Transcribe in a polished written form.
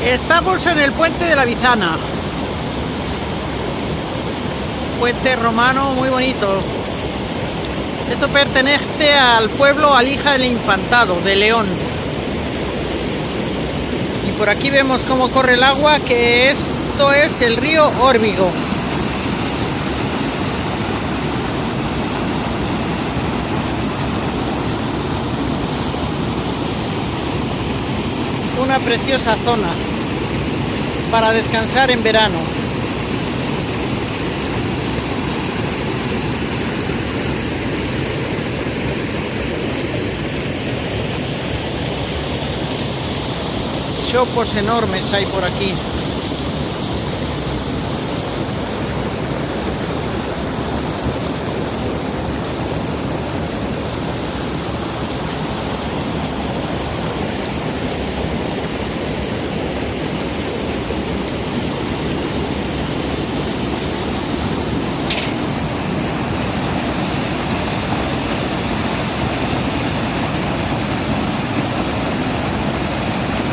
Estamos en el puente de la Bizana. Puente romano muy bonito. Esto pertenece al pueblo Alija del Infantado, de León. Y por aquí vemos cómo corre el agua, que esto es el río Órbigo. Una preciosa zona para descansar en verano. Chopos enormes hay por aquí.